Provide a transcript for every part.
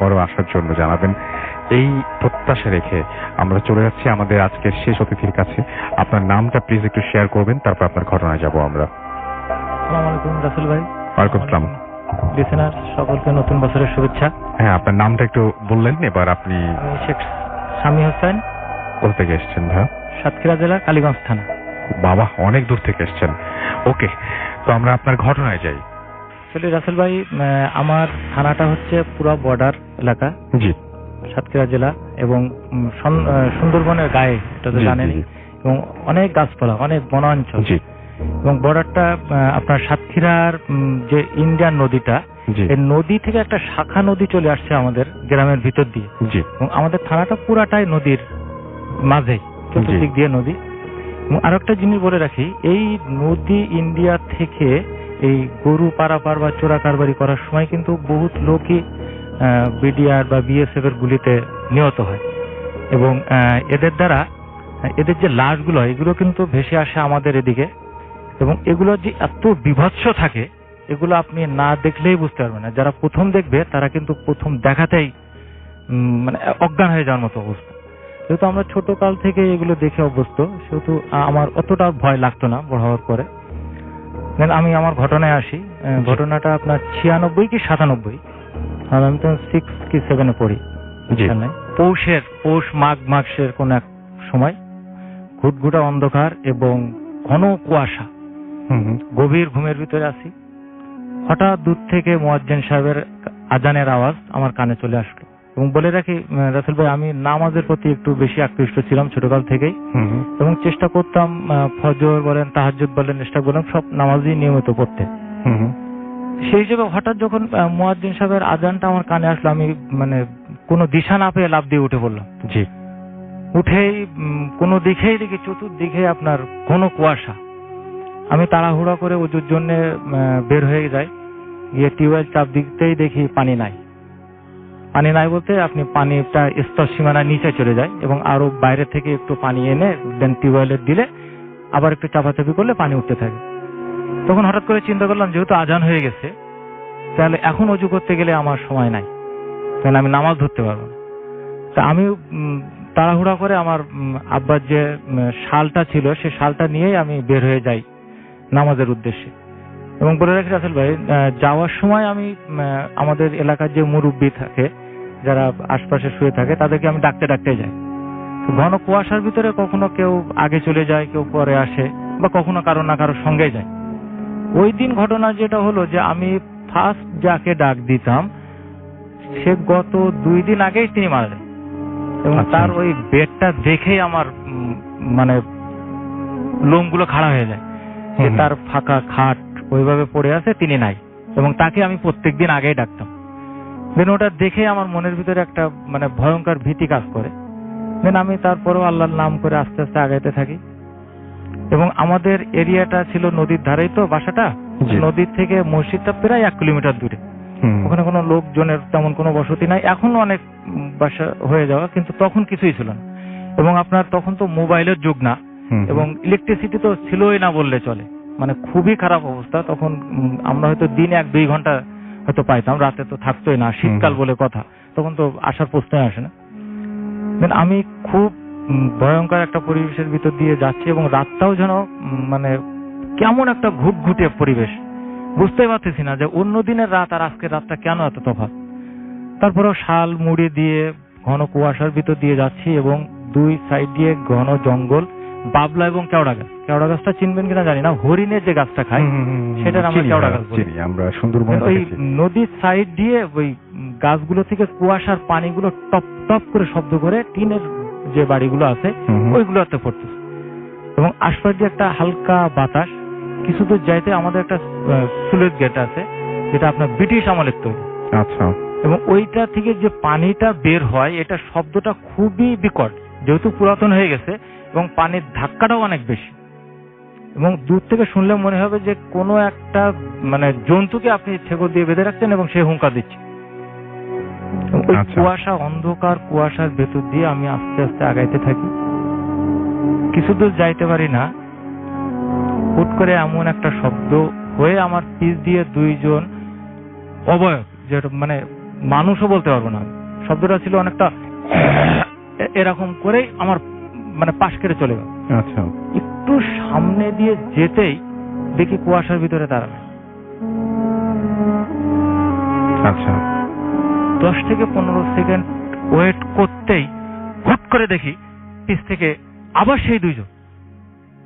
বড় আসার জন্য জানাবেন, এই প্রত্যাশা রেখে আমরা চলে যাচ্ছি আমাদের আজকের শেষ অতিথির কাছে। আপনার নামটা প্লিজ একটু শেয়ার করবেন, তারপর আপনার ঘটনায় যাব আমরা। আসসালামু আলাইকুম রাসেল ভাই। ওয়ালাইকুম আসসালাম। লিসেনার সকলকে নতুন বছরের শুভেচ্ছা। হ্যাঁ, আপনার নামটা একটু বললেন। এবার আপনি? আমি শেখ শামী হোসেন। কোথা থেকে এসেছেন ভাই? সাতক্ষীরা জেলা, কালীগঞ্জ থানা। বাবা, অনেক দূর থেকে এসেছেন। ওকে, তো আমরা আপনার ঘটনায় যাই। আসলে রাসেল ভাই, আমার থানাটা হচ্ছে পুরো বর্ডার এলাকা। জি। সাতক্ষীরা জেলা এবং সুন্দরবনের গায়ে, এটা তো জানেনই, এবং অনেক গাছপালা, অনেক বনাঞ্চল। জি। এবং বর্ডারটা আপনার সাতক্ষীরার যে ইন্ডিয়ান নদীটা, এই নদী থেকে একটা শাখা নদী চলে আসছে আমাদের গ্রামের ভিতর দিয়ে। জি। এবং আমাদের থানাটা পুরাটাই নদীর মাঝে, চতুর্দিক দিয়ে নদী। এবং আরো একটা জিনিস বলে রাখি, এই নদী ইন্ডিয়া থেকে এই গরু পারাপার বা চোরা কারবারি করার সময় কিন্তু বহুত লোকই বিডিআর বা বিএসএফ এর গুলিতে নিহত হয়। এবং এদের দ্বারা এদের যে লাশগুলো, এগুলো কিন্তু ভেসে আসে আমাদের এদিকে। এবং এগুলো যে এত বিভৎস থাকে, এগুলো আপনি না দেখলেই বুঝতে পারবেন না। যারা প্রথম দেখবে তারা কিন্তু প্রথম দেখাতেই মানে অজ্ঞান হয়ে যাওয়ার মতো অবস্থা। যেহেতু আমরা ছোট কাল থেকে এগুলো দেখে অভ্যস্ত, সেহেতু আমার অতটা ভয় লাগতো না বড় হওয়ার পরে। আমি আমার ঘটনায় আসি। ঘটনাটা আপনার 96 কি 97, আমি তো 6 কি 7 পড়ি। পৌষ মাঘ মাসের কোন এক সময়, ঘুটঘুটা অন্ধকার এবং ঘন কুয়াশা, গভীর ঘুমের ভিতরে আছি। হঠাৎ দূর থেকে মুয়াজ্জিন সাহেবের আজানের আওয়াজ আমার কানে চলে আসলো। এবং বলে রাখি রাসেল ভাই, আমি নামাজের প্রতি একটু বেশি আকৃষ্ট ছিলাম ছোটকাল থেকেই। এবং চেষ্টা করতাম ফজর বলেন, তাহাজ্জুদ বলেন, ইশরাক বলেন, সব নামাজই নিয়মিত পড়তে। সেই হিসেবে হঠাৎ যখন মুয়াজ্জিন সাহেবের আজানটা আমার কানে আসলো, আমি মানে কোনো দিশা না পেয়ে লাফ দিয়ে উঠে পড়লাম। জি। উঠেই কোনো দিকেই দেখি চতুর্দিকে আপনার ঘন কুয়াশা। আমি তাড়াহুড়া করে ওজুর জন্য বের হয়ে যাই। গিয়ে টিউবওয়েল চাপ দিতেই দেখি পানি নাই। পানি নাই বলতে আপনি পানিটা স্তর সীমানার নিচে চলে যায় এবং আরো বাইরে থেকে একটু পানি এনে দেন টিউবওয়েলে দিলে আবার একটু চাপাচাপি করলে পানি উঠতে থাকে। তখন হঠাৎ করে চিন্তা করলাম, যেহেতু আজান হয়ে গেছে, তাহলে এখন অজু করতে গেলে আমার সময় নাই, তাহলে আমি নামাজ ধরতে পারবো না। তা আমি তাড়াহুড়া করে আমার আব্বার যে শালটা ছিল, সে শালটা নিয়েই আমি বের হয়ে যাই নামাজের উদ্দেশ্যে। এবং বলে রাখি রাসেল ভাই, যাওয়ার সময় আমি আমাদের এলাকার যে মুরব্বী থাকে, যারা আশপাশে শুয়ে থাকে, তাদেরকে আমি ডাকতে ডাকতে যাই। ঘন কুয়াশার ভিতরে কখনো কেউ আগে চলে যায়, কেউ পরে আসে, বা কখনো কারো না কারোর সঙ্গে যায়। ওই দিন ঘটনা যেটা হলো যে আমি ফার্স্ট যাকে ডাক দিতাম, সে গত 2 দিন আগেই তিনি মারা যায়। এবং তার ওই বেডটা দেখেই আমার মানে লোমগুলো খাড়া হয়ে যায়। তার ফাঁকা খাট ওইভাবে পড়ে আছে, তিনি নাই, এবং তাকে আমি প্রত্যেকদিন আগেই ডাকতাম। দেন ওটা দেখে আমার মনের ভিতরে একটা মানে ভয়ঙ্কর ভীতি কাজ করে। দেন আমি তারপরেও আল্লাহর নাম করে আস্তে আস্তে আগাইতে থাকি। এবং আমাদের এরিয়াটা ছিল নদীর ধারেই, তো বাসাটা নদীর থেকে মসজিদটা প্রায় 1 কিলোমিটার দূরে। ওখানে কোনো লোকজনের তেমন কোনো বসতি নাই। এখনো অনেক বাসা হয়ে যাওয়া, কিন্তু তখন কিছুই ছিল না। এবং আপনার তখন তো মোবাইলের যুগ না, এবং ইলেকট্রিসিটি তো ছিলই না বললে চলে। মানে খুবই খারাপ অবস্থা। তখন আমরা হয়তো দিনে 1-2 ঘন্টা হয়তো পাইতাম, রাতে তো থাকতোই না, শীতকাল বলে কথা, তখন তো আসার প্রশ্নই আসে না। আমি খুব ভয়ঙ্কর একটা পরিবেশের ভিতর দিয়ে যাচ্ছি, এবং রাতটাও যেন মানে কেমন একটা ঘুটঘুটে পরিবেশ। বুঝতে পারতেছি না যে অন্য দিনের রাত আর আজকের রাতটা কেন এত তফাৎ। তারপরেও শাল মুড়ি দিয়ে ঘন কুয়াশার ভিতর দিয়ে যাচ্ছি, এবং 2 সাইড দিয়ে ঘন জঙ্গল, বাবলা এবং কেওড়া গাছ। কেওড়া গাছটা চিনবেন কিনা জানি না, হরিণের যে গাছটা খায়, সেটার আমরা কেওড়া গাছ বলি। আমরা সুন্দরবনে ওই নদীর সাইড দিয়ে ওই গাছগুলো থেকে কুয়াশার পানিগুলো টপ টপ করে শব্দ করে টিনের যে বাড়িগুলো আছে ওইগুলোতে পড়তেছে। এবং আশপাশ দিয়ে একটা হালকা বাতাস। কিছু দূর যাইতে আমাদের একটা স্লুইস গেট আছে, যেটা আপনার ব্রিটিশ আমলের তৈরি। আচ্ছা। এবং ওইটা থেকে যে পানিটা বের হয়, এটা শব্দটা খুবই বিকট, যেহেতু পুরাতন হয়ে গেছে, এবং পানির ধাক্কাটাও অনেক বেশি। এবং দূর থেকে শুনলে মনে হবে যে কোনো একটা মানে জন্তুকে আপনি ছেকর দিয়ে বেঁধে রাখছেন এবং সে হুঙ্কার দিচ্ছে। ওই কুয়াশা, অন্ধকার কুয়াশার ভেতর দিয়ে আমি আস্তে আস্তে আগাইতে থাকি। কিছু দূর যাইতে পারি না, হুট করে এমন একটা শব্দ হয়ে আমার পিছ দিয়ে 2 জন অবয়ব, যেটা মানে মানুষও বলতে পারবো না। শব্দটা ছিল অনেকটা এরকম করেই আমার মানে পাশ কেটে চলে গেল। আচ্ছা একটু সামনে দিয়ে যেতেই দেখি কুয়াশার ভিতরে দাঁড়ানো। আচ্ছা 10 থেকে 15 সেকেন্ড ওয়েট করতেই হুট করে দেখি পিছ থেকে আবার সেই দুইজন,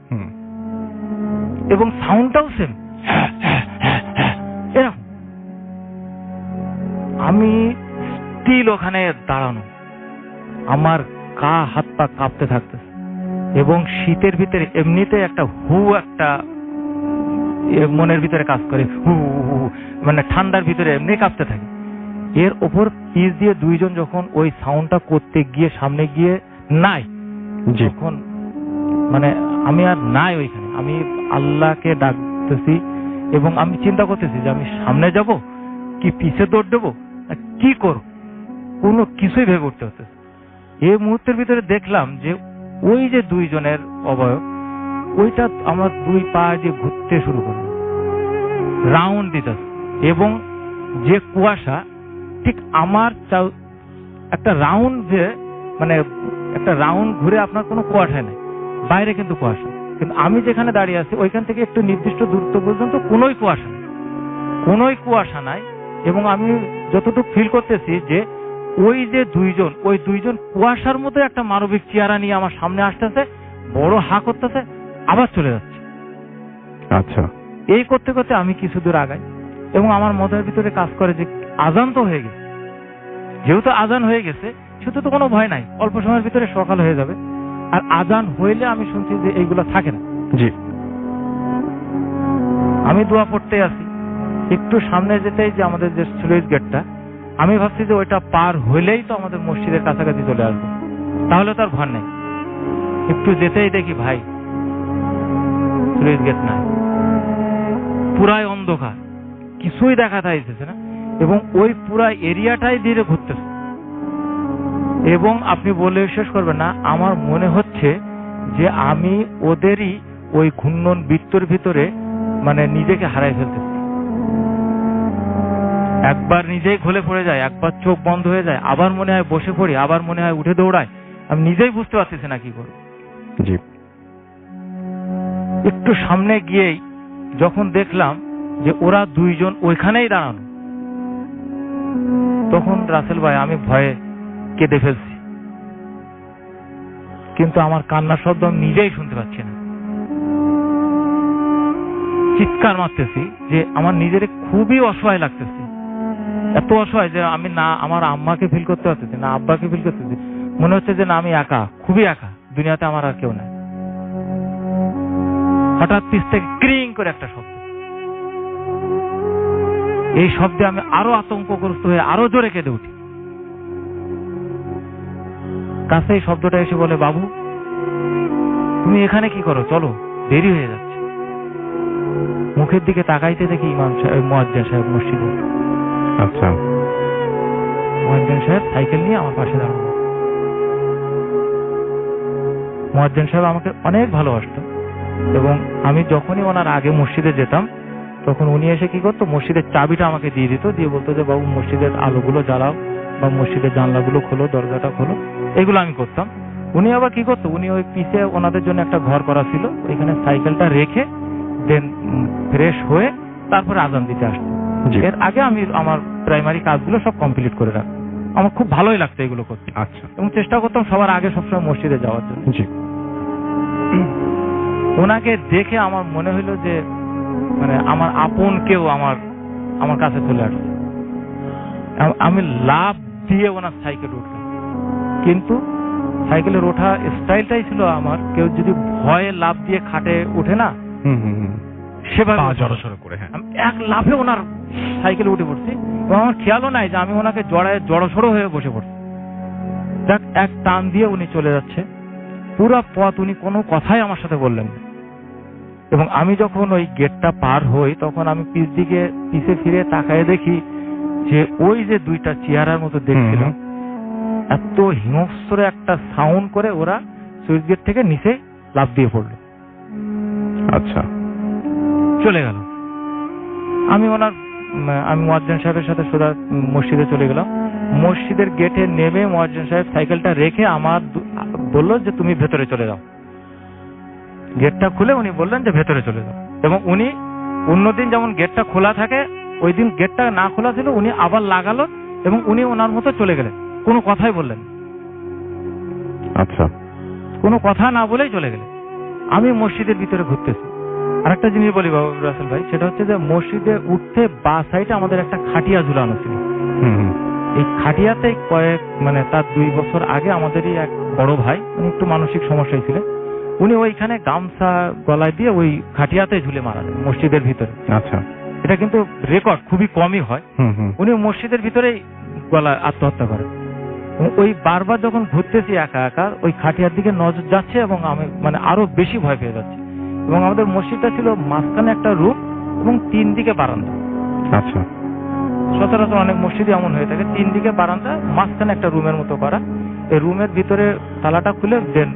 হুম এবং সাউন্ডটাও সেম এরকম। আমি স্টিল ওখানে দাঁড়ানো, আমার গা হাত পা কাঁপতে থাকতেছে, এবং শীতের ভিতরে এমনিতে একটা একটা মনের ভিতরে কাজ করে, মানে ঠান্ডার ভিতরে এমনি কাঁপতে থাকে। এর ওপর পিছ দিয়ে দুইজন যখন ওই সাউন্ডটা করতে গিয়ে সামনে গিয়ে নাই, যখন মানে আমি আর নাই ওইখানে, আমি আল্লাহকে ডাকতেছি এবং আমি চিন্তা করতেছি যে আমি সামনে যাব কি পিছে দৌড় দেবো, কি করব, কোনো কিছুই ভেবে উঠতে হচ্ছে। এই মুহূর্তের ভিতরে দেখলাম যে ওই যে দুইজনের অবয়ব, ওইটা আমার দুই পা দিয়ে ঘুরতে শুরু করলো, রাউন্ড দিতেছে, এবং যে কুয়াশা ঠিক আমার একটা রাউন্ড, যে মানে একটা রাউন্ড ঘুরে আপনার কোনো কুয়াশা নেই, বাইরে কিন্তু কুয়াশা, কিন্তু আমি যেখানে দাঁড়িয়ে আছি ওইখান থেকে একটু নির্দিষ্ট দূরত্ব পর্যন্ত কোনোই কুয়াশা নাই। এবং আমি যতটুকু ফিল করতেছি যে ওই যে ওই দুইজন কুয়াশার মধ্যে একটা মানবিক চেহারা নিয়ে আমার সামনে আসতেছে, বড় হা করতেছে, আবার চলে যাচ্ছে। আচ্ছা এই করতে করতে আমি কিছু দূর আগাই, এবং আমার মনের ভিতরে কাজ করে যে আজান তো হয়ে গেছে, যেহেতু আজান হয়ে গেছে সেহেতু তো কোনো ভয় নাই, অল্প সময়ের ভিতরে সকাল হয়ে যাবে। আর আজান হইলে আমি শুনছি যে এইগুলো থাকে না। জি আমি দোয়া পড়তে আসি, একটু সামনে যেতেই যে আমাদের যে স্লুইস গেটটা, আমি ভাবছি যে ওইটা পার হইলেই তো আমাদের মসজিদের কাছাকাছি চলে আসবো, তাহলে তার ভয় নেই। একটু যেতেই দেখি ভাই স্লুইস গেট নাই, পুরাই অন্ধকার, কিছুই দেখা যাইতেছে না, এবং ওই পুরা এরিয়াটাই ধীরে ঘুরতেছে। এবং আপনি বলে বিশ্বাস করবেন না, আমার মনে হচ্ছে যে আমি ওদেরই ওই ঘূর্ণন বৃত্তর ভিতরে মানে নিজেকে হারাই ফেলতেছি। একবার নিজেই ঘলে পড়ে যায়, একবার চোখ বন্ধ হয়ে যায়, আবার মনে হয় বসে পড়ি, আবার মনে হয় উঠে দৌড়ায়, আমি নিজেই বুঝতে পারতেছি না কি করব। জি একটু সামনে গিয়েই যখন দেখলাম যে ওরা দুইজন ওইখানেই দাঁড়ানো, তখন রাসেল ভাই আমি ভয়ে কেঁদে ফেলছি, কিন্তু আমার কান্নার শব্দ আমি নিজেই শুনতে পাচ্ছি না। চিৎকার মারতেছি যে আমার নিজের খুবই অসহায় লাগতেছে, এত অসহায় যে আমি না আমার আম্মাকে ফিল করতে পারতেছি, না আব্বাকে ফিল করতেছি, মনে হচ্ছে যে না আমি একা, খুবই একা, দুনিয়াতে আমার আর কেউ নাই। হঠাৎ পিছ থেকে ক্রিং করে একটা শব্দ, এই শব্দে আমি আরো আতঙ্কগ্রস্ত হয়ে আরো জোরে কেঁদে উঠি। কাছে এই শব্দটা এসে বলে, বাবু তুমি এখানে কি করো, চলো দেরি হয়ে যাচ্ছে। মুখের দিকে তাকাইতে দেখি ইমাম সাহেব, মুয়াজ্জিন সাহেব মসজিদে। আচ্ছা মুয়াজ্জিন সাহেব সাইকেল নিয়ে আমার পাশে দাঁড়ানো। মুয়াজ্জিন সাহেব আমাকে অনেক ভালোবাসতো, এবং আমি যখনই ওনার আগে মসজিদে যেতাম তখন উনি এসে কি করতো, মসজিদের চাবিটা আমাকে দিয়ে দিত, দিয়ে বলতো যে বাবু মসজিদের আলোগুলো জ্বালাও বা মসজিদের জানলাগুলো খোলো, দরজাটা খোলো, এগুলো আমি করতাম। উনি আবার কি করতো, উনি ওই পিছে ওনাদের জন্য একটা ঘর করা ছিল, ওইখানে সাইকেলটা রেখে দেন ফ্রেশ হয়ে তারপরে আজান দিতে আসতো। এর আগে আমি আমার প্রাইমারি কাজগুলো সব কমপ্লিট করে রাখতাম। আমার খুব ভালোই লাগতো এগুলো করতে। আচ্ছা এবং চেষ্টা করতাম সবার আগে সবসময় মসজিদে যাওয়ার জন্য। জি ওনাকে দেখে আমার মনে হইলো যে মানে আমার আপন কেউ আমার কাছে চলে আসছে। আমি লাফ দিয়ে ওনার সাইকেলে উঠলাম, কিন্তু সাইকেলের ওঠা স্টাইলটাই ছিল আমার, কেউ যদি ভয়ে লাফ দিয়ে খাটে ওঠে না সেভাবে জড়সড় করে, হ্যাঁ আমি এক লাফে ওনার সাইকেলে উঠে পড়ছি, এবং আমার খেয়ালও নাই যে আমি ওনাকে জড়সড় হয়ে বসে পড়ছি। দেখ এক টান দিয়ে উনি চলে যাচ্ছে, পুরো পথ উনি কোনো কথাই আমার সাথে বললেন না। এবং আমি যখন ওই গেটটা পার হই তখন আমি পিছে ফিরে তাকায় দেখি যে ওই যে দুইটা চেহারার মতো দেখছিলাম, এত হিংস্র একটা সাউন্ড করে ওরা সুইচ গেট থেকে নিচে লাফ দিয়ে পড়লো। আচ্ছা চলে গেল। আমি ওনার আমি মুয়াজ্জিন সাহেবের সাথে সোজা মসজিদে চলে গেলাম। মসজিদের গেটে নেমে মুয়াজ্জিন সাহেব সাইকেলটা রেখে আমার বললো যে তুমি ভেতরে চলে যাও। গেটটা খুলে উনি বললেন যে ভেতরে চলে যাও, এবং উনি অন্যদিন যেমন গেটটা খোলা থাকে ওই দিন গেটটা না খোলা ছিল, উনি আবার লাগালো এবং উনি ওনার মতো চলে গেলেন, কোনো কথাই বললেন। আচ্ছা, কোনো কথা না বলেই চলে গেলেন। আমি মসজিদের ভিতরে ঘুরতেছি। আরেকটা জিনিস বলি বাবু রাসেল ভাই, সেটা হচ্ছে যে মসজিদে উঠতে বা সাইডে আমাদের একটা খাটিয়া ঝুলানো ছিল। এই খাটিয়াতে তার 2 বছর আগে আমাদেরই এক বড় ভাই, উনি একটু মানসিক সমস্যায় ছিলেন, উনি ওইখানে গামছা গলায় দিয়ে ওই খাটিয়াতে ঝুলে মারা যায় মসজিদের ভিতরে। আচ্ছা, এটা কিন্তু রেকর্ড খুবই কমই হয়। উনি মসজিদের ভিতরেই গলায় আত্মহত্যা করেন। ওই বারবার যখন ঘুরতেছি একা একা ওই খাটিয়ার দিকে নজর যাচ্ছে এবং আমি আরো বেশি ভয় পেয়ে যাচ্ছি। এবং আমাদের মসজিদটা ছিল মাঝখানে একটা রুম এবং 3 দিকে বারান্দা। আচ্ছা, সচরাচর অনেক মসজিদে এমন হয়ে থাকে, 3 দিকে বারান্দা, মাঝখানে একটা রুমের মতো করা। এই রুমের ভিতরে তালাটা খুলে দেন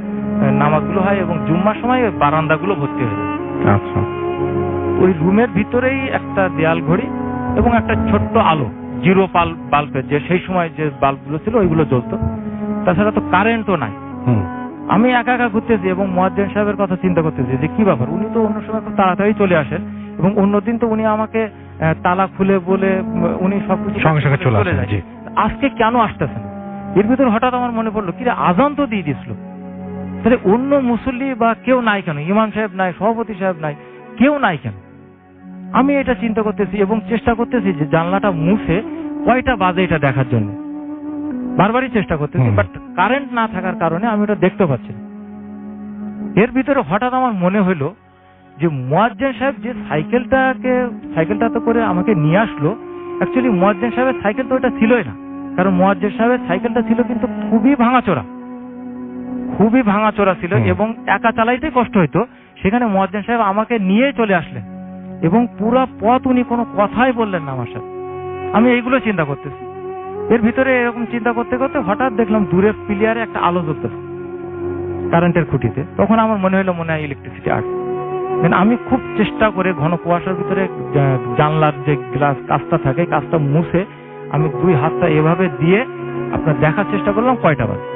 নামাজগুলো হয় এবং জুম্মার সময় ওই বারান্দাগুলো ভর্তি হয়ে যায়। আচ্ছা, ওই রুমের ভিতরেই একটা দেয়াল ঘড়ি এবং একটা ছোট্ট আলো, জিরো বাল্বের, যে সেই সময় যে বাল্বগুলো ছিল ওইগুলো জ্বলতো। তাছাড়া তো কারেন্টও নাই। আমি একা একা ঘুরতেছি এবং মুয়াজ্জিন সাহেবের কথা চিন্তা করতেছি যে কি ব্যাপার, উনি তো অন্য সময় খুব তাড়াতাড়ি চলে আসেন এবং অন্যদিন তো উনি আমাকে তালা খুলে বলে উনি সবকিছু সঙ্গে সঙ্গে চলে যায়, আজকে কেন আসতেছেন? এর ভিতরে হঠাৎ আমার মনে পড়লো কি আজান তো দিয়ে দিছিল, তাহলে অন্য মুসল্লি বা কেউ নাই কেন? ইমাম সাহেব নাই, সভাপতি সাহেব নাই, কেউ নাই কেন? আমি এটা চিন্তা করতেছি এবং চেষ্টা করতেছি যে জানলাটা মুছে কয়টা বাজে এটা দেখার জন্য, বারবারই চেষ্টা করতেছি, বাট কারেন্ট না থাকার কারণে আমি ওটা দেখতে পাচ্ছি না। এর ভিতরে হঠাৎ আমার মনে হলো যে মুয়াজ্জিন সাহেব যে সাইকেলটাতে করে আমাকে নিয়ে আসলো, অ্যাকচুয়ালি মুয়াজ্জিন সাহেবের সাইকেল তো ওটা ছিলই না, কারণ মুয়াজ্জিন সাহেবের সাইকেলটা ছিল কিন্তু খুবই ভাঙাচোরা ছিল এবং একা চালাইতে কষ্ট হইতো। সেখানে মুয়াজ্জিন সাহেব আমাকে নিয়ে চলে আসলেন এবং পুরো পথ উনি কোনো কথাই বললেন না আমার সাথে। আমি এইগুলো চিন্তা করতেছি। এর ভিতরে এরকম চিন্তা করতে করতে হঠাৎ দেখলাম দূরে পিলিয়ারে একটা আলো জ্বলতেছে কারেন্টের খুঁটিতে। তখন আমার মনে হয় ইলেকট্রিসিটি আসছে। আমি খুব চেষ্টা করে ঘন কুয়াশার ভিতরে জানলার যে গ্লাস কাঁচটা থাকে, কাঁচটা মুছে আমি 2 হাতটা এভাবে দিয়ে আপনার দেখার চেষ্টা করলাম কয়টা বাজে।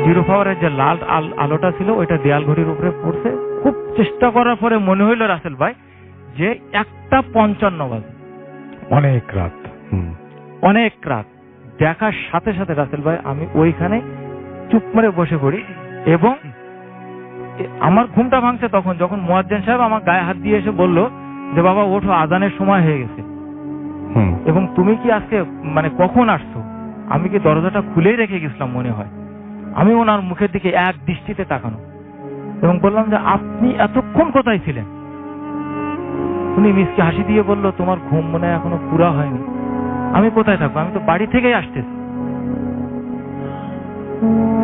জিরো পাওয়ারের যে লাল আলোটা ছিল ওইটা দেয়াল ঘড়ির উপরে পড়ছে। খুব চেষ্টা করার পরে মনে হইল রাসেল ভাই যে 1:55 বাজে। অনেক রাত দেখার সাথে সাথে রাসেল ভাই আমি ওইখানে চুপ করে বসে পড়ি এবং আমার ঘুমটা ভাঙছে তখন যখন মুয়াজ্জিন সাহেব আমার গায়ে হাত দিয়ে এসে বলল যে বাবা ওঠো, আজানের সময় হয়ে গেছে এবং তুমি কি আজকে কখন আসছো? আমি কি দরজাটা খুলেই রেখে গেছিলাম মনে হয়। আমি ওনার মুখের দিকে এক দৃষ্টিতে তাকানো এবং বললাম যে আপনি এতক্ষণ কোথায় ছিলেন? উনি মিষ্টি হাসি দিয়ে বলল তোমার ঘুম মনে হয় এখনো পুরা হয়নি। আমি কোথায় থাকবো, আমি তো বাড়ি থেকেই আসতেছি।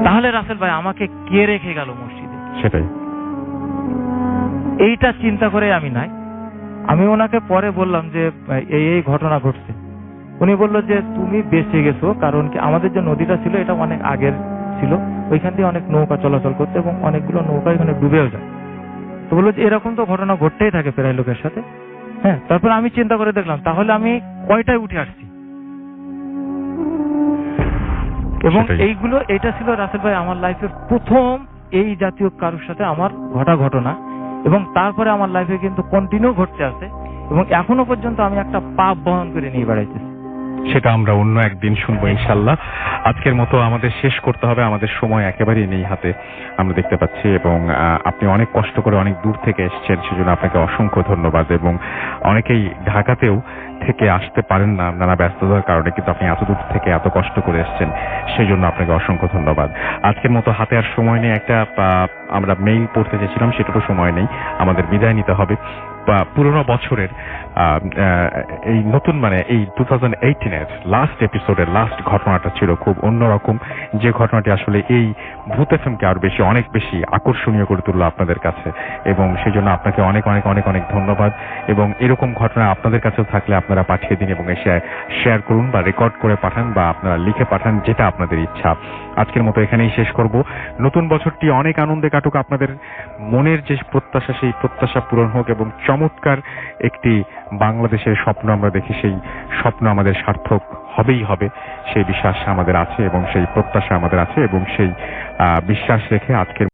তাহলে রাসেল ভাই আমাকে কে রেখে গেল মসজিদে? সেটাই, এইটা চিন্তা করে আমি ওনাকে পরে বললাম যে এই ঘটনা ঘটছে। উনি বলল যে তুমি বেঁচে গেছো, কারণ কি আমাদের যে নদীটা ছিল এটা অনেক আগের ছিল, ওইখান দিয়ে অনেক নৌকা চলাচল করতে এবং অনেকগুলো নৌকা এখানে ডুবেও যায়। তো বললো যে এরকম তো ঘটনা ঘটতেই থাকে প্রায় লোকের সাথে। হ্যাঁ, তারপর আমি চিন্তা করে দেখলাম তাহলে আমি কয়টায় উঠে আসছি এবং এইটা ছিল রাসেল ভাই আমার লাইফের প্রথম এই জাতীয় কারোর সাথে আমার ঘটনা এবং তারপরে আমার লাইফে কিন্তু কন্টিনিউ ঘটতে আছে এবং এখনো পর্যন্ত আমি একটা পাপ বহন করে নিয়ে বেড়াইতেছি। সেটা আমরা অন্য একদিন শুনবো ইনশাল্লাহ। আজকের মতো আমাদের শেষ করতে হবে, আমাদের সময় একেবারেই নেই হাতে আমরা দেখতে পাচ্ছি, এবং আপনি অনেক কষ্ট করে অনেক দূর থেকে এসেছেন, সেজন্য আপনাকে অসংখ্য ধন্যবাদ। এবং অনেকেই ঢাকাতেও থেকে আসতে পারেন না নানা ব্যস্ততার কারণে, কিন্তু আপনি এত দূর থেকে এত কষ্ট করে এসেছেন, সেই জন্য আপনাকে অসংখ্য ধন্যবাদ। আজকের মতো হাতে আর সময় নেই, আমরা মেইল পড়তে চেয়েছিলাম সেটারও সময় নেই, আমাদের বিদায় নিতে হবে। পুরোনো বছরের এই নতুন এই 2018-এর লাস্ট এপিসোডের লাস্ট ঘটনাটা ছিল খুব অন্যরকম, যে ঘটনাটি আসলে এই ভূত এফএমকে আরো অনেক বেশি আকর্ষণীয় করে তুললো আপনাদের কাছে, এবং সেই জন্য আপনাকে অনেক অনেক অনেক অনেক ধন্যবাদ। এবং এরকম ঘটনা আপনাদের কাছেও থাকলে আপনারা পাঠিয়ে দিন এবং এসে শেয়ার করুন বা রেকর্ড করে পাঠান বা আপনারা লিখে পাঠান, যেটা আপনাদের ইচ্ছা। আজকের মতো এখানেই শেষ করব। নতুন বছরটি অনেক আনন্দে কাটুক, আপনাদের মনের যে প্রত্যাশা সেই প্রত্যাশা পূরণ হোক এবং চমৎকার একটি বাংলাদেশের স্বপ্ন আমরা দেখি, সেই স্বপ্ন আমাদের সার্থক হবেই হবে, সেই বিশ্বাস আমাদের আছে এবং সেই প্রত্যাশা আমাদের আছে এবং সেই বিশ্বাস রেখে আজকের